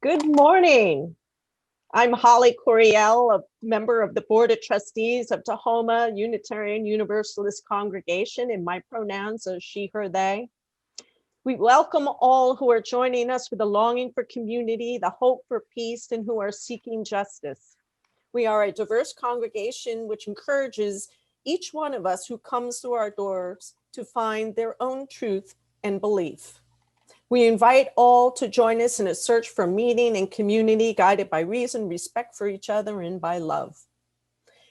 Good morning. I'm Holly Coriel, a member of the Board of Trustees of Tahoma Unitarian Universalist Congregation, and my pronouns are she, her, they. We welcome all who are joining us with a longing for community, the hope for peace, and who are seeking justice. We are a diverse congregation which encourages each one of us who comes through our doors to find their own truth and belief. We invite all to join us in a search for meaning and community guided by reason, respect for each other, and by love.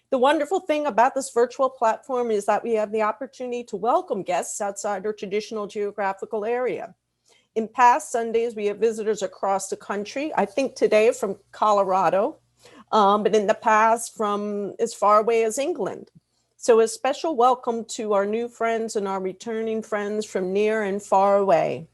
The wonderful thing about this virtual platform is that we have the opportunity to welcome guests outside our traditional geographical area. In past Sundays, we have visitors across the country, I think today from Colorado, but in the past from as far away as England. So a special welcome to our new friends and our returning friends from near and far away.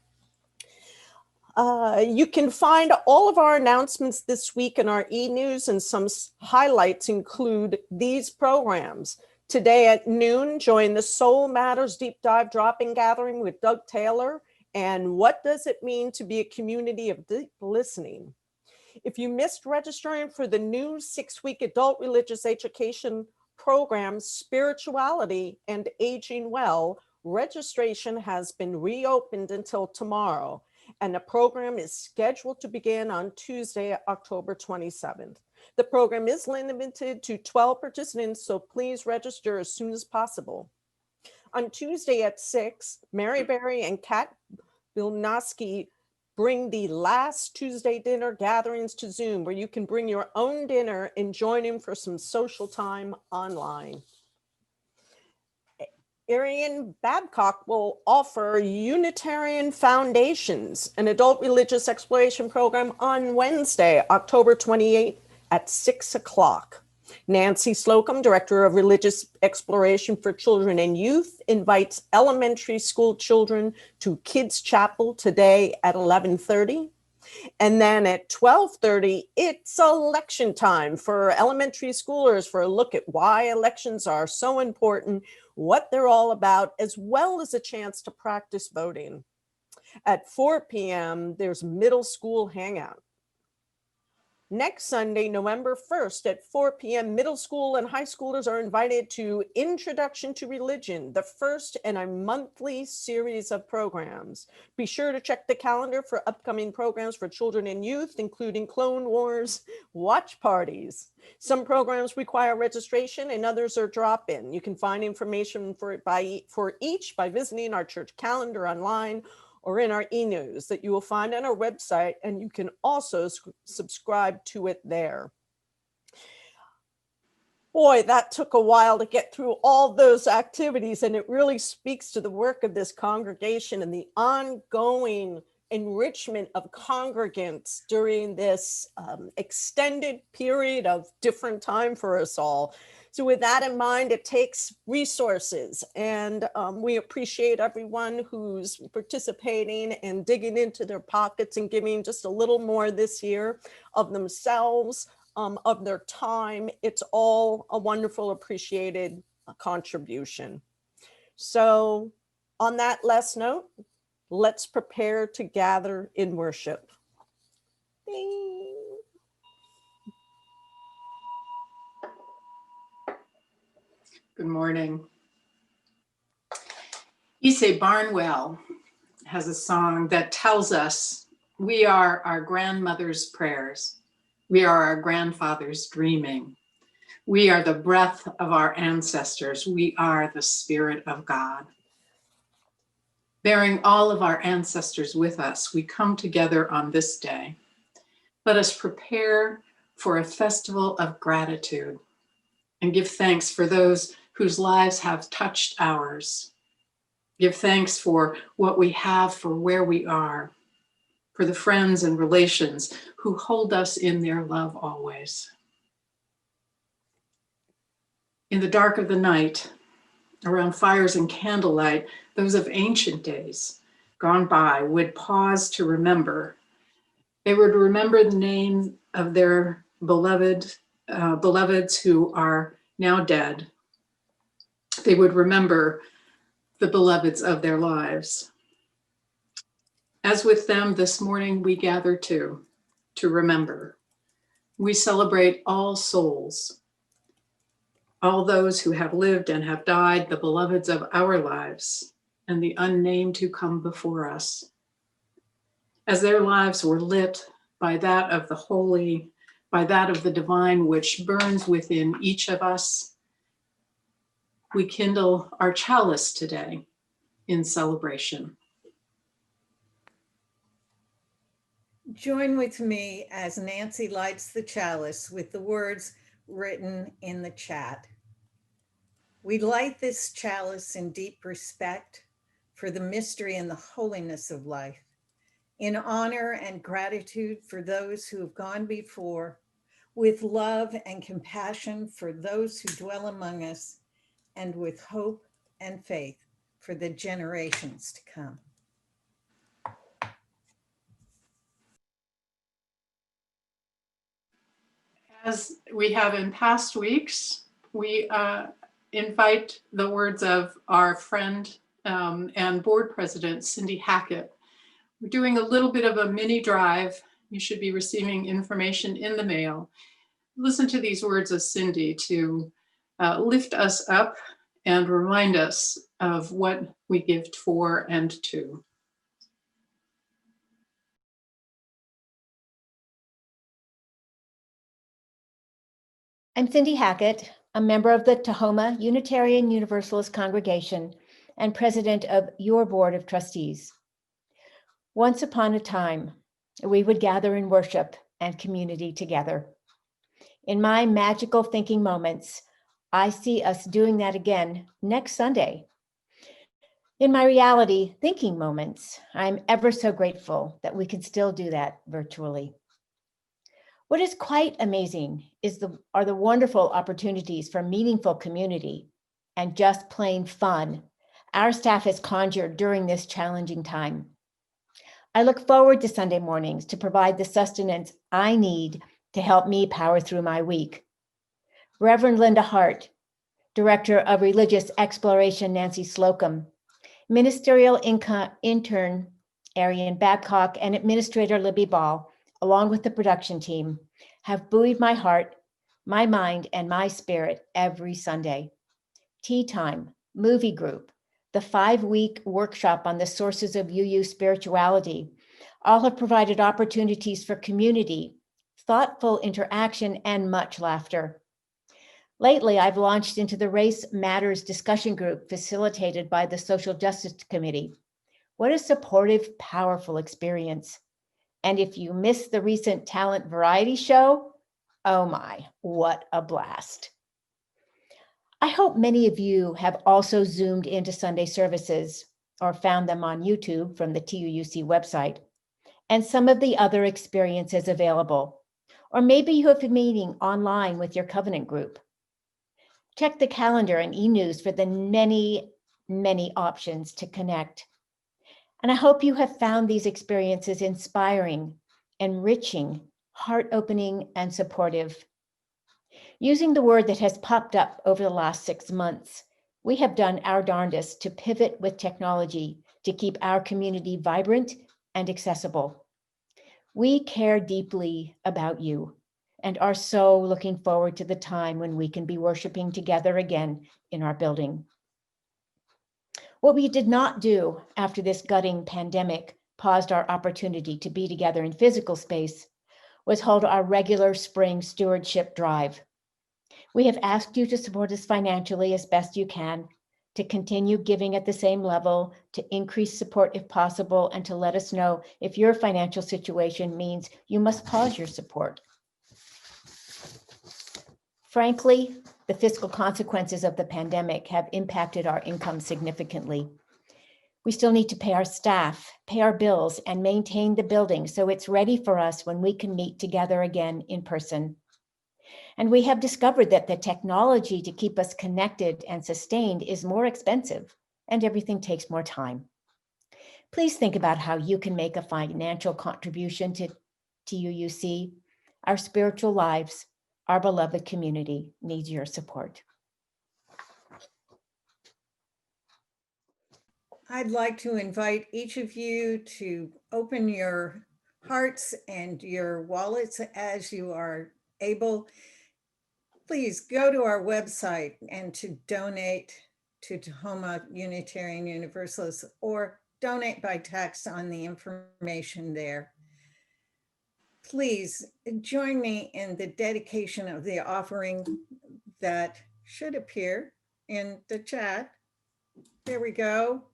You can find all of our announcements this week in our e-news, and some highlights include these programs. Today at noon, join the Soul Matters Deep Dive Drop-In Gathering with Doug Taylor, and what does it mean to be a community of deep listening? If you missed registering for the new 6-week adult religious education program, Spirituality and Aging Well, registration has been reopened until tomorrow, and the program is scheduled to begin on Tuesday, October 27th. The program is limited to 12 participants, so please register as soon as possible. On Tuesday at 6, Mary Berry and Kat Bilnowski bring the last Tuesday dinner gatherings to Zoom, where you can bring your own dinner and join in for some social time online. Arian Babcock will offer Unitarian Foundations, an adult religious exploration program on Wednesday, October 28th at 6 o'clock. Nancy Slocum, Director of Religious Exploration for Children and Youth, invites elementary school children to Kids Chapel today at 11:30. And then at 12:30, it's election time for elementary schoolers for a look at why elections are so important, what they're all about, as well as a chance to practice voting. At 4 p.m., there's middle school hangout. Next Sunday, November 1st at 4 p.m., middle school and high schoolers are invited to Introduction to Religion, the first in a monthly series of programs. Be sure to check the calendar for upcoming programs for children and youth, including Clone Wars watch parties. Some programs require registration and others are drop-in. You can find information for each by visiting our church calendar online or in our e-news that you will find on our website, and you can also subscribe to it there. Boy, that took a while to get through all those activities, and it really speaks to the work of this congregation and the ongoing enrichment of congregants during this extended period of different time for us all. So with that in mind, it takes resources, and we appreciate everyone who's participating and digging into their pockets and giving just a little more this year of themselves, of their time. It's all a wonderful, appreciated contribution. So on that last note, let's prepare to gather in worship. Ding. Good morning. Issei Barnwell has a song that tells us we are our grandmother's prayers. We are our grandfather's dreaming. We are the breath of our ancestors. We are the Spirit of God. Bearing all of our ancestors with us, we come together on this day. Let us prepare for a festival of gratitude and give thanks for those whose lives have touched ours. Give thanks for what we have, for where we are, for the friends and relations who hold us in their love always. In the dark of the night, around fires and candlelight, those of ancient days gone by would pause to remember. They would remember the name of their beloveds who are now dead. They would remember the beloveds of their lives. As with them this morning, we gather to to remember. We celebrate all souls, all those who have lived and have died, the beloveds of our lives, and the unnamed who come before us. As their lives were lit by that of the holy, by that of the divine, which burns within each of us, we kindle our chalice today in celebration. Join with me as Nancy lights the chalice with the words written in the chat. We light this chalice in deep respect for the mystery and the holiness of life, in honor and gratitude for those who have gone before, with love and compassion for those who dwell among us, and with hope and faith for the generations to come. As we have in past weeks, we invite the words of our friend and board president, Cindy Hackett. We're doing a little bit of a mini drive. You should be receiving information in the mail. Listen to these words of Cindy to lift us up and remind us of what we give for and to. I'm Cindy Hackett, a member of the Tahoma Unitarian Universalist congregation and president of your board of trustees. Once upon a time, we would gather in worship and community together. In my magical thinking moments, I see us doing that again next Sunday. In my reality thinking moments, I'm ever so grateful that we can still do that virtually. What is quite amazing are the wonderful opportunities for meaningful community and just plain fun our staff has conjured during this challenging time. I look forward to Sunday mornings to provide the sustenance I need to help me power through my week. Reverend Linda Hart, Director of Religious Exploration Nancy Slocum, Ministerial Intern Arian Babcock, and Administrator Libby Ball, along with the production team, have buoyed my heart, my mind, and my spirit every Sunday. Tea time, movie group, the 5-week workshop on the sources of UU spirituality, all have provided opportunities for community, thoughtful interaction, and much laughter. Lately, I've launched into the Race Matters discussion group facilitated by the Social Justice Committee. What a supportive, powerful experience. And if you missed the recent talent variety show, oh my, what a blast. I hope many of you have also zoomed into Sunday services or found them on YouTube from the TUUC website and some of the other experiences available. Or maybe you have been meeting online with your covenant group. Check the calendar and e-news for the many, many options to connect. And I hope you have found these experiences inspiring, enriching, heart-opening, and supportive. Using the word that has popped up over the last 6 months, we have done our darndest to pivot with technology to keep our community vibrant and accessible. We care deeply about you and are so looking forward to the time when we can be worshiping together again in our building. What we did not do after this gutting pandemic paused our opportunity to be together in physical space was hold our regular spring stewardship drive. We have asked you to support us financially as best you can, to continue giving at the same level, to increase support if possible, and to let us know if your financial situation means you must pause your support. Frankly, the fiscal consequences of the pandemic have impacted our income significantly. We still need to pay our staff, pay our bills, and maintain the building so it's ready for us when we can meet together again in person. And we have discovered that the technology to keep us connected and sustained is more expensive, and everything takes more time. Please think about how you can make a financial contribution to TUUC. Our spiritual lives, our beloved community needs your support. I'd like to invite each of you to open your hearts and your wallets as you are able, please go to our website and to donate to Tahoma Unitarian Universalist, or donate by text on the information there. Please join me in the dedication of the offering that should appear in the chat. There we go.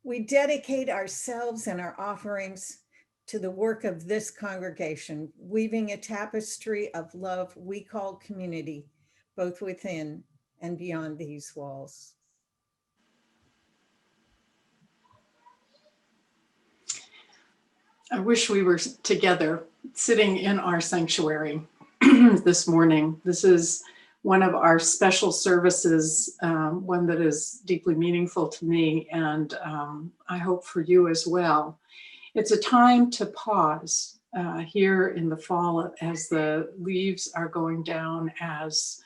We dedicate ourselves and our offerings to the work of this congregation, weaving a tapestry of love we call community, both within and beyond these walls. I wish we were together, sitting in our sanctuary this morning. This is one of our special services, one that is deeply meaningful to me, and I hope for you as well. It's a time to pause here in the fall as the leaves are going down, as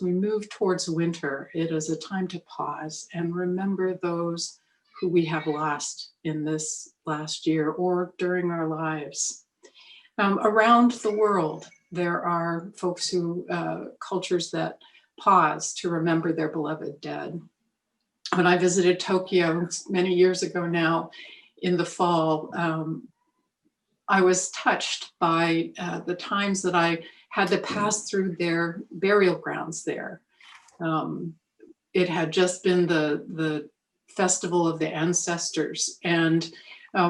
we move towards winter. It is a time to pause and remember those who we have lost in this last year or during our lives. Around the world, there are folks who, cultures that pause to remember their beloved dead. When I visited Tokyo many years ago now in the fall, I was touched by the times that I had to pass through their burial grounds there. It had just been the festival of the ancestors, and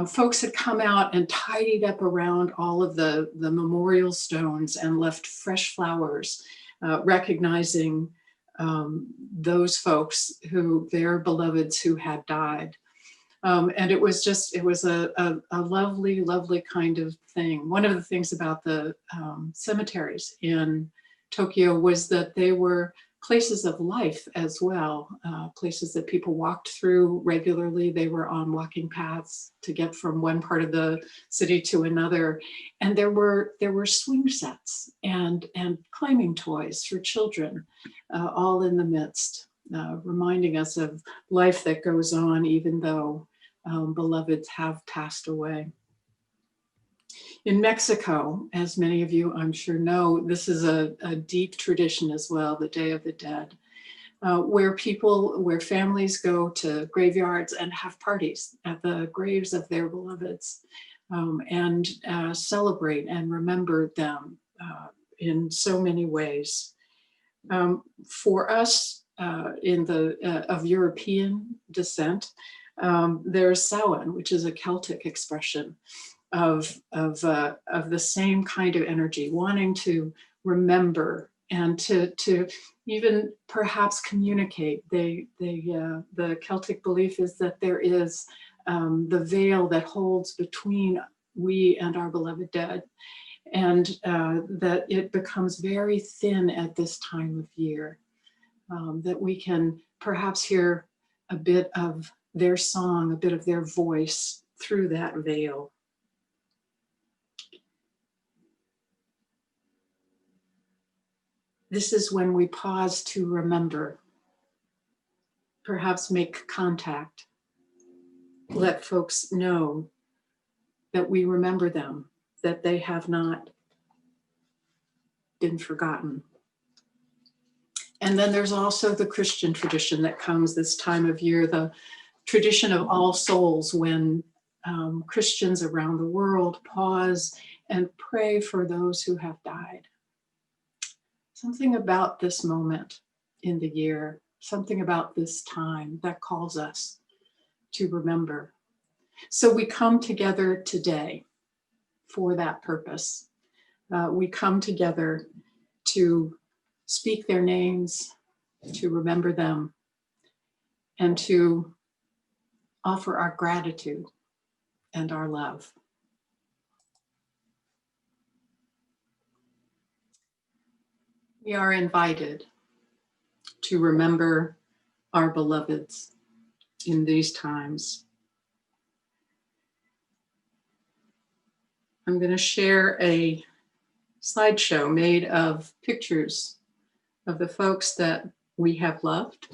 folks had come out and tidied up around all of the memorial stones and left fresh flowers, recognizing those folks who, their beloveds who had died. And it was a lovely, lovely kind of thing. One of the things about the cemeteries in Tokyo was that they were places of life as well, places that people walked through regularly. They were on walking paths to get from one part of the city to another. And there were swing sets and climbing toys for children, all in the midst, reminding us of life that goes on even though beloveds have passed away. In Mexico, as many of you I'm sure know, this is a deep tradition as well, the Day of the Dead, where families go to graveyards and have parties at the graves of their beloveds, and celebrate and remember them in so many ways. For us of European descent, there's Samhain, which is a Celtic expression of the same kind of energy, wanting to remember and to even perhaps communicate. The Celtic belief is that there is the veil that holds between we and our beloved dead, and that it becomes very thin at this time of year, that we can perhaps hear a bit of their song, a bit of their voice through that veil. This is when we pause to remember, perhaps make contact, let folks know that we remember them, that they have not been forgotten. And then there's also the Christian tradition that comes this time of year, the tradition of All Souls, when Christians around the world pause and pray for those who have died. Something about this moment in the year, something about this time that calls us to remember. So we come together today for that purpose. We come together to speak their names, to remember them, and to offer our gratitude and our love. We are invited to remember our beloveds in these times. I'm going to share a slideshow made of pictures of the folks that we have loved,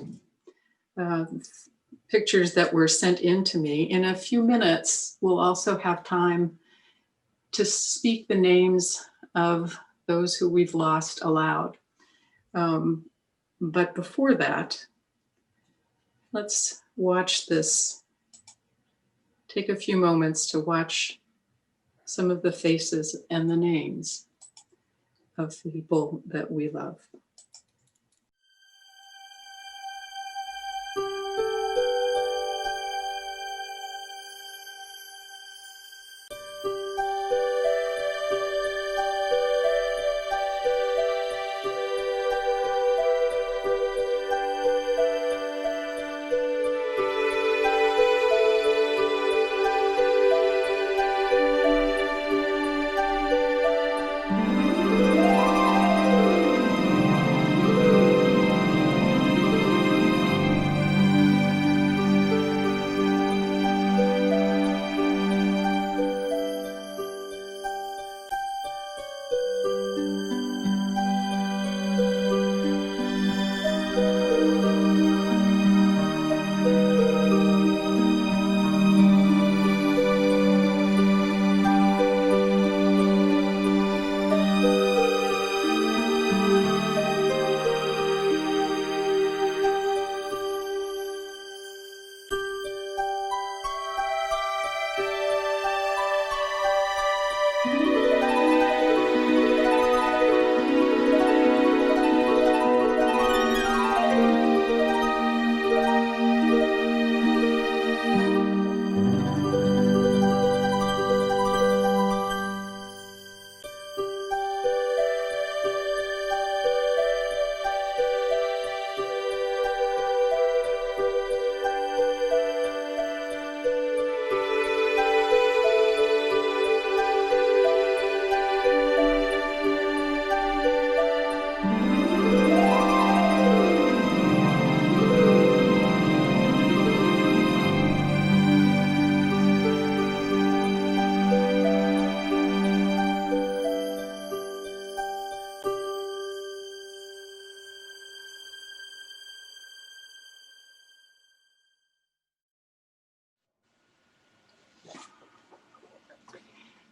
pictures that were sent in to me. In a few minutes, we'll also have time to speak the names of those who we've lost aloud. But before that, let's watch this. Take a few moments to watch some of the faces and the names of people that we love.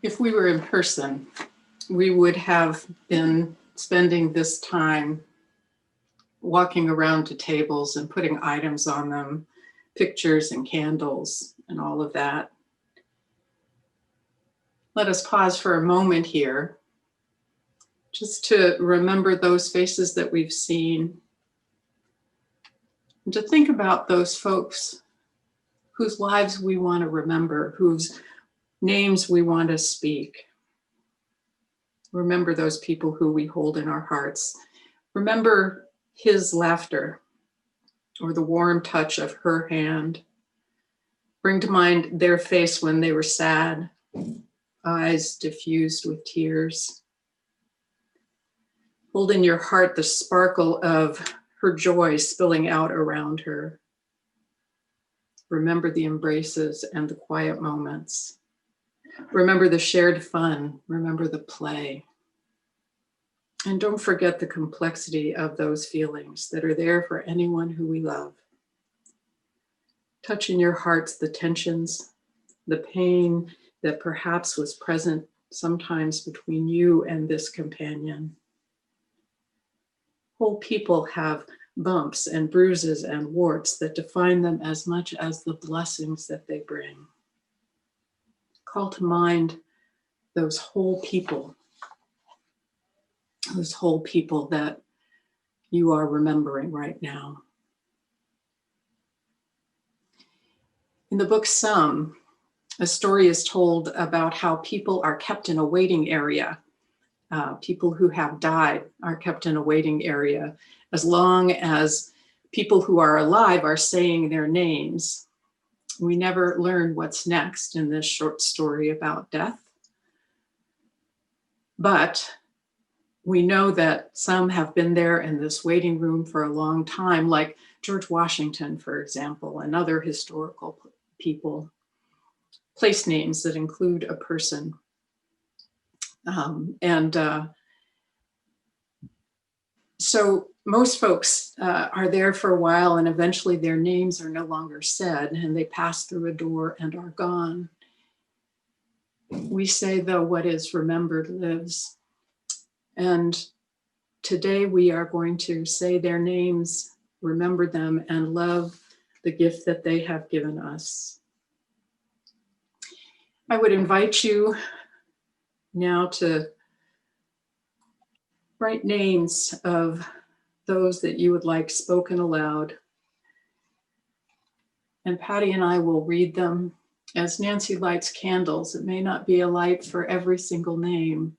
If we were in person, we would have been spending this time walking around to tables and putting items on them, pictures and candles and all of that. Let us pause for a moment here just to remember those faces that we've seen and to think about those folks whose lives we want to remember, whose names we want to speak. Remember those people who we hold in our hearts. Remember his laughter or the warm touch of her hand. Bring to mind their face when they were sad, eyes diffused with tears. Hold in your heart the sparkle of her joy spilling out around her. Remember the embraces and the quiet moments. Remember the shared fun. Remember the play. And don't forget the complexity of those feelings that are there for anyone who we love. Touch in your hearts the tensions, the pain that perhaps was present sometimes between you and this companion. Whole people have bumps and bruises and warts that define them as much as the blessings that they bring. Call to mind those whole people that you are remembering right now. In the book Some, a story is told about how people are kept in a waiting area. People who have died are kept in a waiting area as long as people who are alive are saying their names. We never learn what's next in this short story about death. But we know that some have been there in this waiting room for a long time, like George Washington, for example, and other historical people. Place names that include a person. So most folks are there for a while, and eventually their names are no longer said and they pass through a door and are gone. We say, though what is remembered lives. And today we are going to say their names, remember them, and love the gift that they have given us. I would invite you now to write names of those that you would like spoken aloud. And Patty and I will read them as Nancy lights candles. It may not be a light for every single name,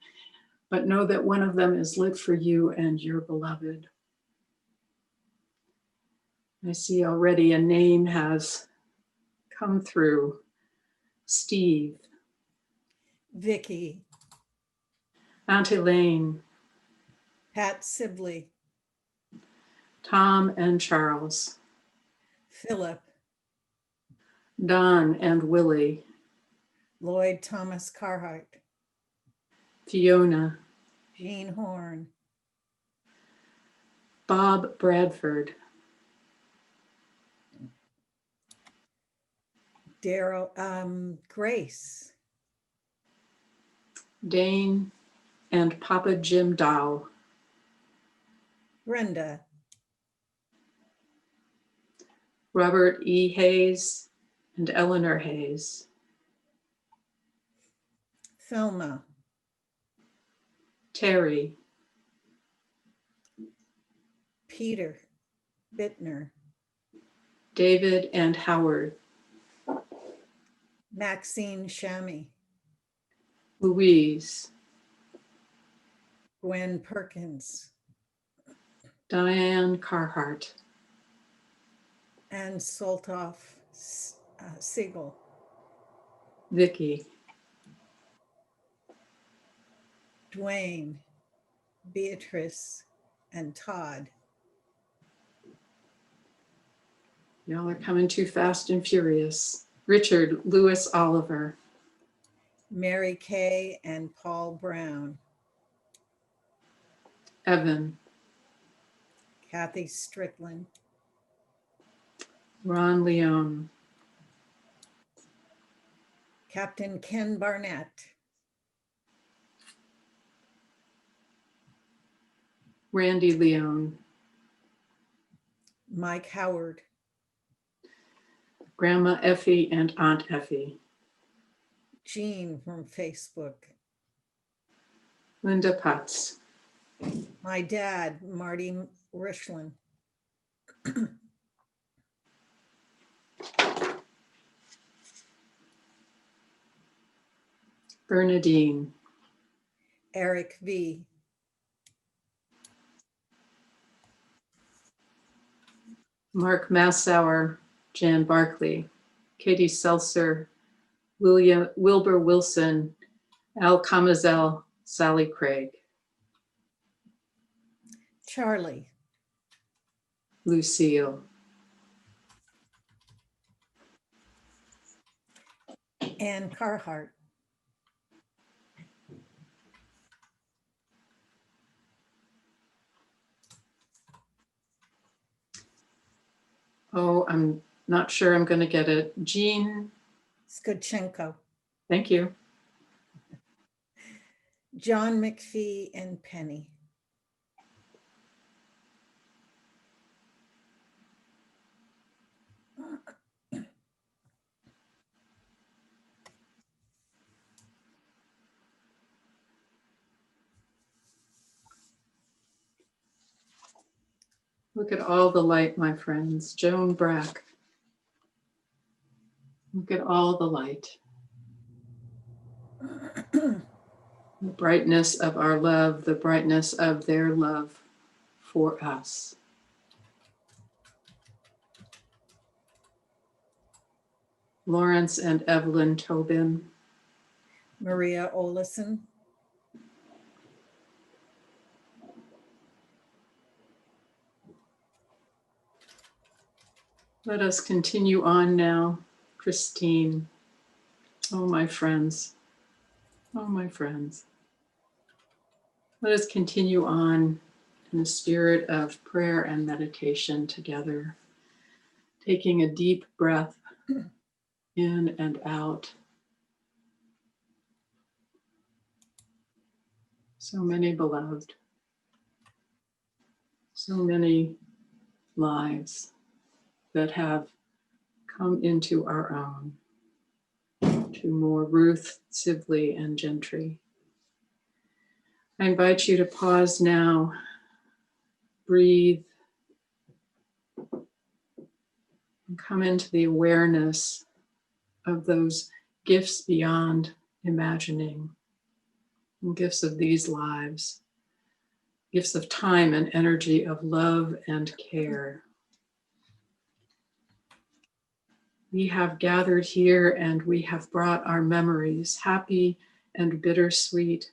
but know that one of them is lit for you and your beloved. I see already a name has come through. Steve. Vicky, Aunt Elaine. Pat Sibley, Tom and Charles. Philip, Don and Willie. Lloyd Thomas Carhart, Fiona. Jean Horn, Bob Bradford. Grace, Dane and Papa Jim Dow. Brenda, Robert E. Hayes and Eleanor Hayes. Thelma, Terry. Peter Bittner, David and Howard. Maxine Shami, Louise. Gwen Perkins, Diane Carhart. and Soltoff Siegel, Vicky. Dwayne, Beatrice, and Todd. Y'all are coming too fast and furious. Richard Lewis Oliver. Mary Kay and Paul Brown, Evan. Kathy Strickland, Ron Leone. Captain Ken Barnett, Randy Leone. Mike Howard, Grandma Effie and Aunt Effie. Jean from Facebook, Linda Putz. my dad, Marty Rishlin, Bernadine. Eric V, Mark Massauer, Jan Barkley, Katie Seltzer, Wilbur Wilson, Al Camazel, Sally Craig. Charlie, Lucille. Ann Carhart, Oh, I'm not sure I'm going to get it. Jean. Skochenko, Thank you. John McPhee, and Penny. Look at all the light, my friends. Joan Brack. Look at all the light. The brightness of our love, the brightness of their love for us. Lawrence and Evelyn Tobin. Maria Olison, Let us continue on now. Christine. Oh, my friends. Oh, my friends. Let us continue on in a spirit of prayer and meditation together, taking a deep breath in and out. So many beloved, so many lives that have come into our own, to more Ruth, Sibley, and Gentry. I invite you to pause now, breathe, and come into the awareness of those gifts beyond imagining, and gifts of these lives, gifts of time and energy, of love and care. We have gathered here and we have brought our memories, happy and bittersweet,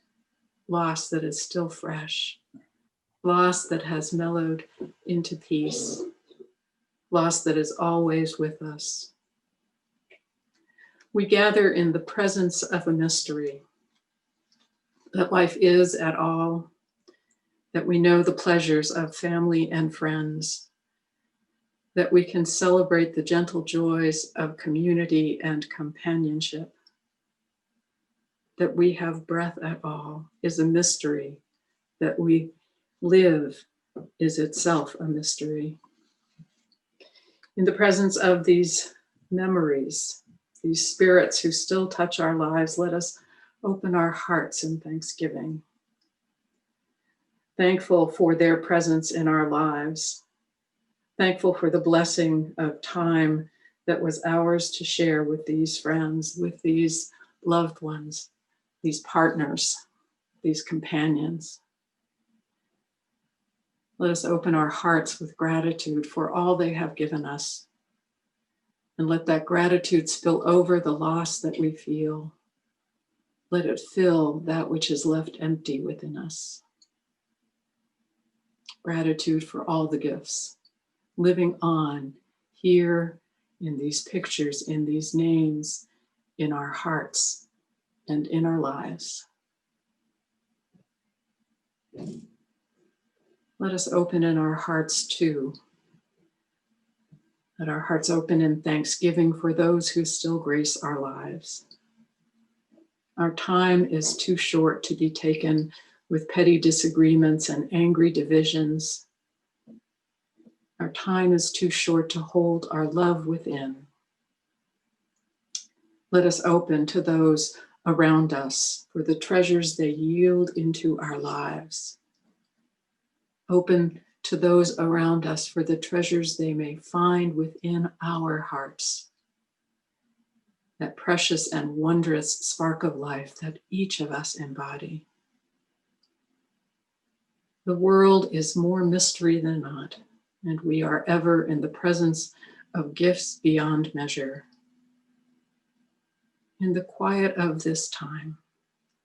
loss that is still fresh, loss that has mellowed into peace, loss that is always with us. We gather in the presence of a mystery, that life is at all, that we know the pleasures of family and friends, that we can celebrate the gentle joys of community and companionship, that we have breath at all is a mystery, that we live is itself a mystery. In the presence of these memories, these spirits who still touch our lives, let us open our hearts in thanksgiving. Thankful for their presence in our lives. Thankful for the blessing of time that was ours to share with these friends, with these loved ones, these partners, these companions. Let us open our hearts with gratitude for all they have given us. And let that gratitude spill over the loss that we feel. Let it fill that which is left empty within us. Gratitude for all the gifts, living on here in these pictures, in these names, in our hearts and in our lives. Let us open in our hearts too. Let our hearts open in thanksgiving for those who still grace our lives. Our time is too short to be taken with petty disagreements and angry divisions. Our time is too short to hold our love within. Let us open to those around us for the treasures they yield into our lives. Open to those around us for the treasures they may find within our hearts. That precious and wondrous spark of life that each of us embody. The world is more mystery than not, and we are ever in the presence of gifts beyond measure. In the quiet of this time,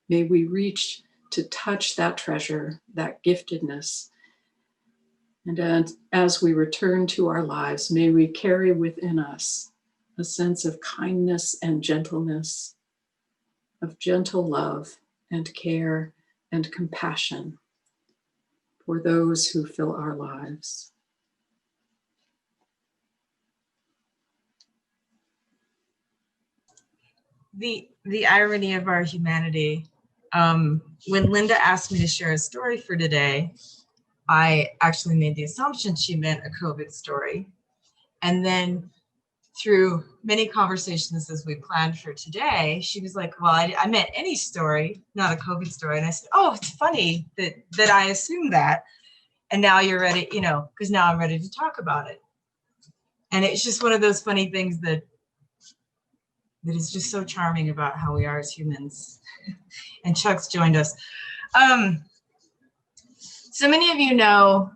may we reach to touch that treasure, that giftedness. And as we return to our lives, may we carry within us a sense of kindness and gentleness, of gentle love and care and compassion for those who fill our lives. The irony of our humanity. When Linda asked me to share a story for today, I actually made the assumption she meant a COVID story. And then through many conversations as we planned for today, she was like, well, I meant any story, not a COVID story. And I said, oh, it's funny that I assumed that. And now you're ready, because now I'm ready to talk about it. And it's just one of those funny things that is just so charming about how we are as humans. And Chuck's joined us. So many of you know,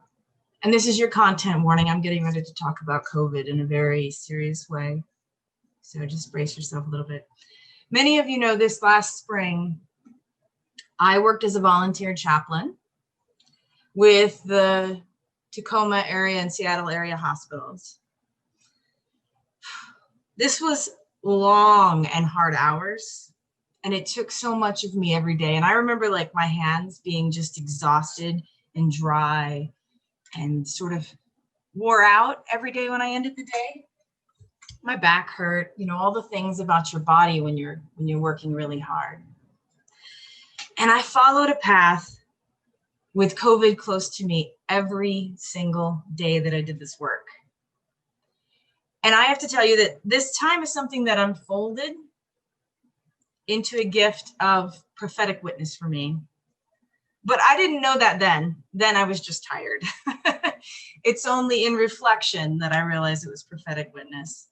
and this is your content warning, I'm getting ready to talk about COVID in a very serious way. So just brace yourself a little bit. Many of you know this last spring, I worked as a volunteer chaplain with the Tahoma area and Seattle area hospitals. This was long and hard hours, and it took so much of me every day. And I remember like my hands being just exhausted and dry and sort of wore out every day when I ended the day. My back hurt, all the things about your body when you're working really hard. And I followed a path with COVID close to me every single day that I did this work. And I have to tell you that this time is something that unfolded into a gift of prophetic witness for me. But I didn't know that then. Then I was just tired. It's only in reflection that I realized it was prophetic witness.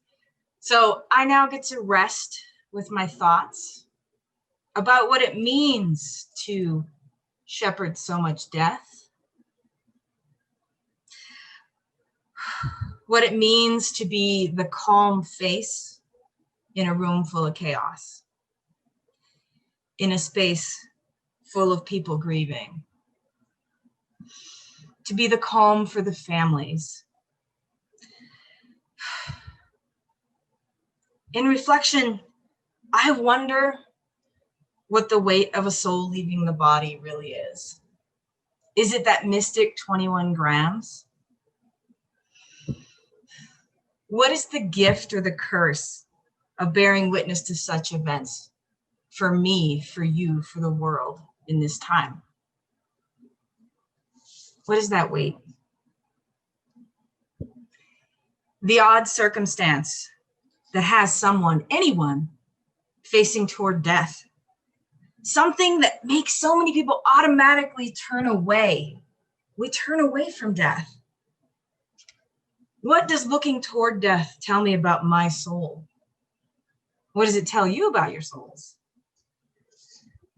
So I now get to rest with my thoughts about what it means to shepherd so much death, what it means to be the calm face in a room full of chaos, in a space full of people grieving, to be the calm for the families. In reflection, I wonder what the weight of a soul leaving the body really is. Is it that mystic 21 grams? What is the gift or the curse of bearing witness to such events for me, for you, for the world in this time? What is that weight? The odd circumstance that has someone, anyone, facing toward death. Something that makes so many people automatically turn away. We turn away from death. What does looking toward death tell me about my soul? What does it tell you about your souls?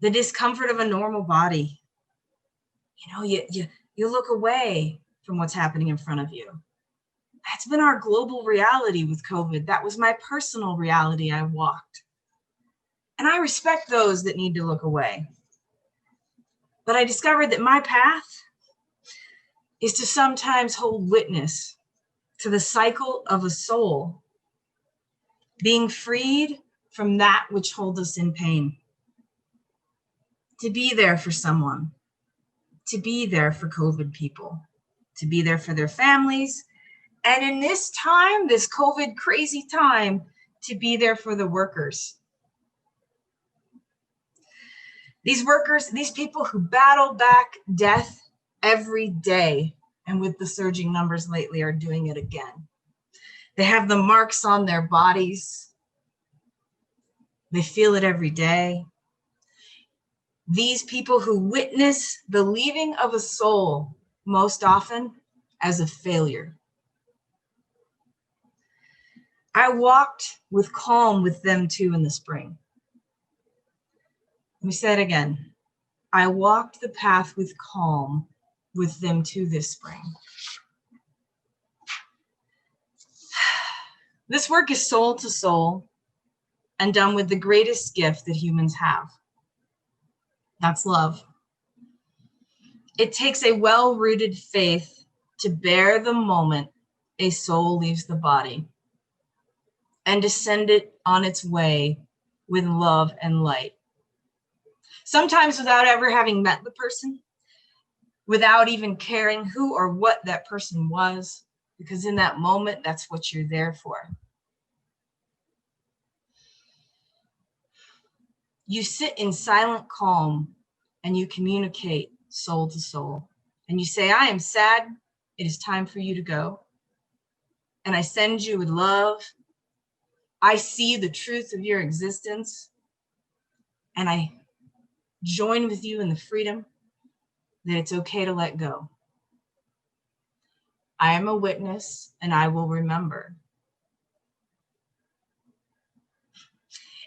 The discomfort of a normal body. You look away from what's happening in front of you. That's been our global reality with COVID. That was my personal reality I walked. And I respect those that need to look away. But I discovered that my path is to sometimes hold witness to the cycle of a soul being freed from that which holds us in pain. To be there for someone, to be there for COVID people, to be there for their families, and in this time, this COVID crazy time, to be there for the workers. These workers, these people who battle back death every day, and with the surging numbers lately are doing it again. They have the marks on their bodies. They feel it every day. These people who witness the leaving of a soul most often as a failure. I walked with calm with them too in the spring. Let me say it again. I walked the path with calm with them too this spring. This work is soul to soul and done with the greatest gift that humans have. That's love. It takes a well-rooted faith to bear the moment a soul leaves the body and to send it on its way with love and light. Sometimes without ever having met the person, without even caring who or what that person was, because in that moment, that's what you're there for. You sit in silent calm and you communicate soul to soul. And you say, I am sad. It is time for you to go. And I send you with love. I see the truth of your existence. And I join with you in the freedom that it's okay to let go. I am a witness and I will remember.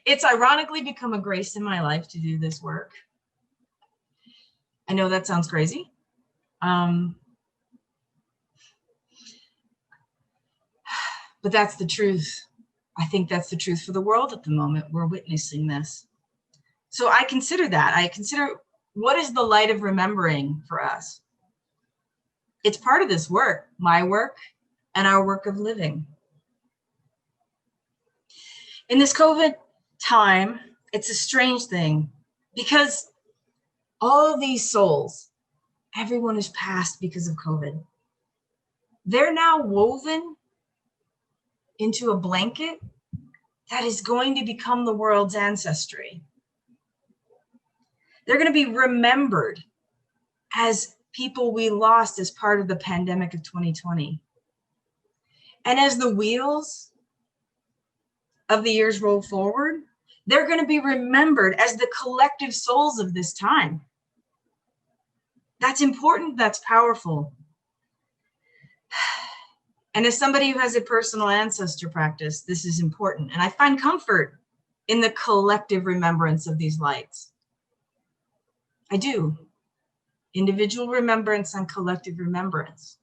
It's ironically become a grace in my life to do this work. I know that sounds crazy. But that's the truth. I think that's the truth for the world at the moment. We're witnessing this. So I consider that. I consider, what is the light of remembering for us? It's part of this work, my work and our work of living. In this COVID time, it's a strange thing because all of these souls, everyone has passed because of COVID. They're now woven into a blanket that is going to become the world's ancestry. They're going to be remembered as people we lost as part of the pandemic of 2020. And as the wheels of the years roll forward, they're going to be remembered as the collective souls of this time. That's important, that's powerful. And as somebody who has a personal ancestor practice, this is important. And I find comfort in the collective remembrance of these lights. I do. Individual remembrance and collective remembrance.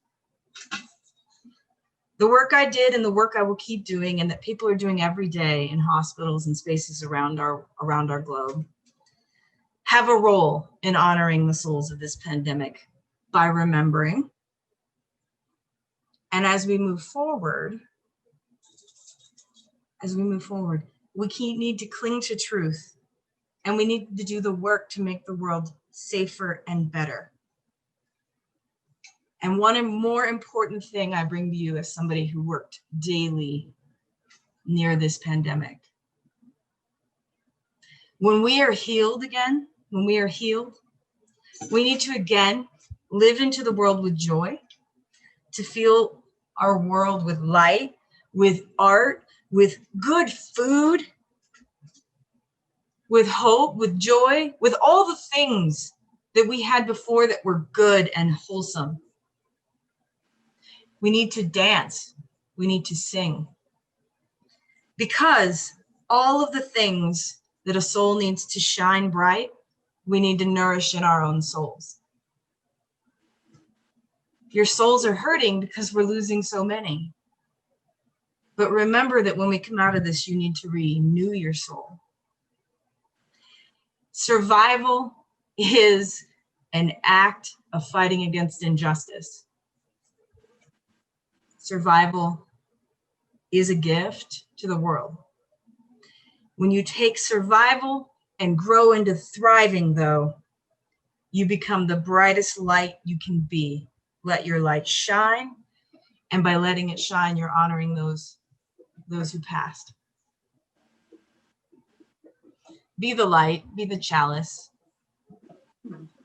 The work I did and the work I will keep doing and that people are doing every day in hospitals and spaces around our globe have a role in honoring the souls of this pandemic by remembering. And as we move forward, we need to cling to truth, and we need to do the work to make the world safer and better. And one more important thing I bring to you as somebody who worked daily near this pandemic. When we are healed again, we need to again live into the world with joy, to feel our world with light, with art, with good food, with hope, with joy, with all the things that we had before that were good and wholesome. We need to dance. We need to sing. Because all of the things that a soul needs to shine bright, we need to nourish in our own souls. Your souls are hurting because we're losing so many. But remember that when we come out of this, you need to renew your soul. Survival is an act of fighting against injustice. Survival is a gift to the world. When you take survival and grow into thriving, though, you become the brightest light you can be. Let your light shine, and by letting it shine, you're honoring those who passed. Be the light, be the chalice,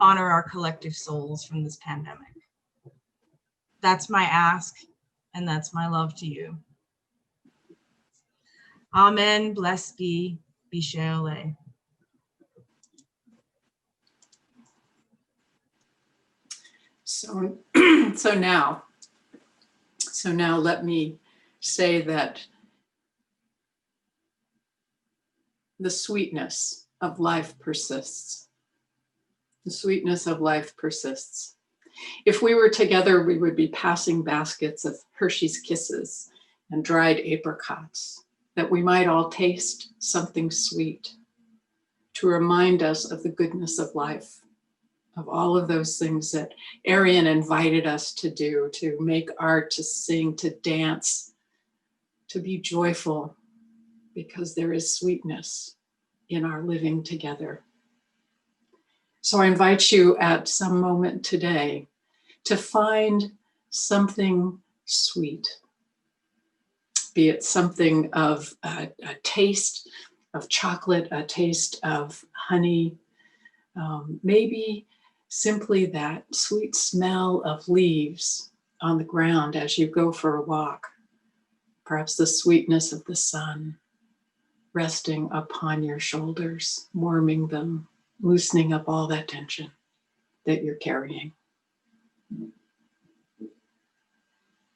honor our collective souls from this pandemic. That's my ask, and that's my love to you. Amen, blessed be, Bishéolé. So now let me say that the sweetness of life persists. The sweetness of life persists. If we were together, we would be passing baskets of Hershey's Kisses and dried apricots, that we might all taste something sweet to remind us of the goodness of life, of all of those things that Arian invited us to do, to make art, to sing, to dance, to be joyful, because there is sweetness in our living together. So I invite you at some moment today to find something sweet, be it something of a taste of chocolate, a taste of honey, maybe simply that sweet smell of leaves on the ground as you go for a walk, perhaps the sweetness of the sun resting upon your shoulders, warming them, loosening up all that tension that you're carrying.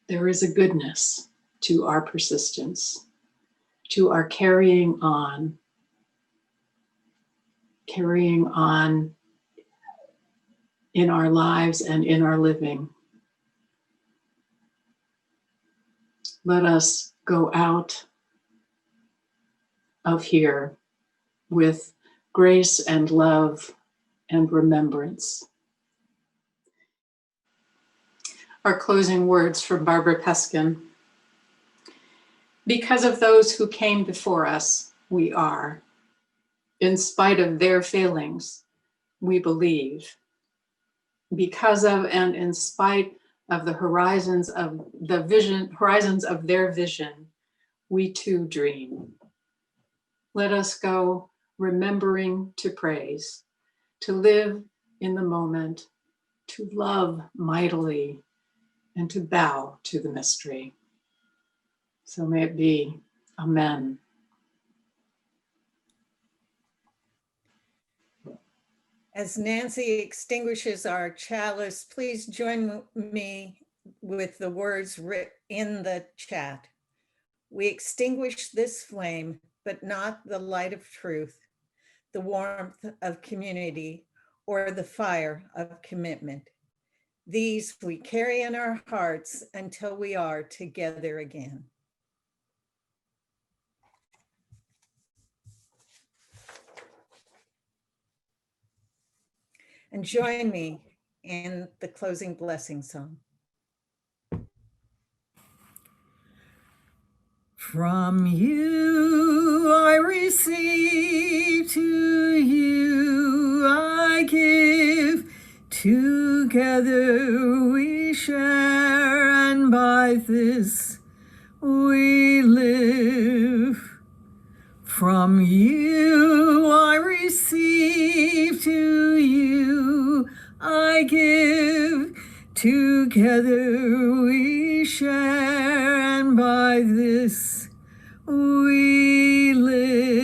There is a goodness to our persistence, to our carrying on in our lives and in our living. Let us go out of here with grace and love and remembrance. Our closing words from Barbara Peskin. Because of those who came before us, we are. In spite of their failings, we believe. Because of and in spite of the horizons of their vision, we too dream. Let us go remembering to praise, to live in the moment, to love mightily, and to bow to the mystery. So may it be. Amen. As Nancy extinguishes our chalice, please join me with the words written in the chat. We extinguish this flame, but not the light of truth, the warmth of community, or the fire of commitment. These we carry in our hearts until we are together again. And join me in the closing blessing song. From you I receive, to you I give. Together we share, and by this we live. From you I receive, to you I give. Together we share, and by this we live.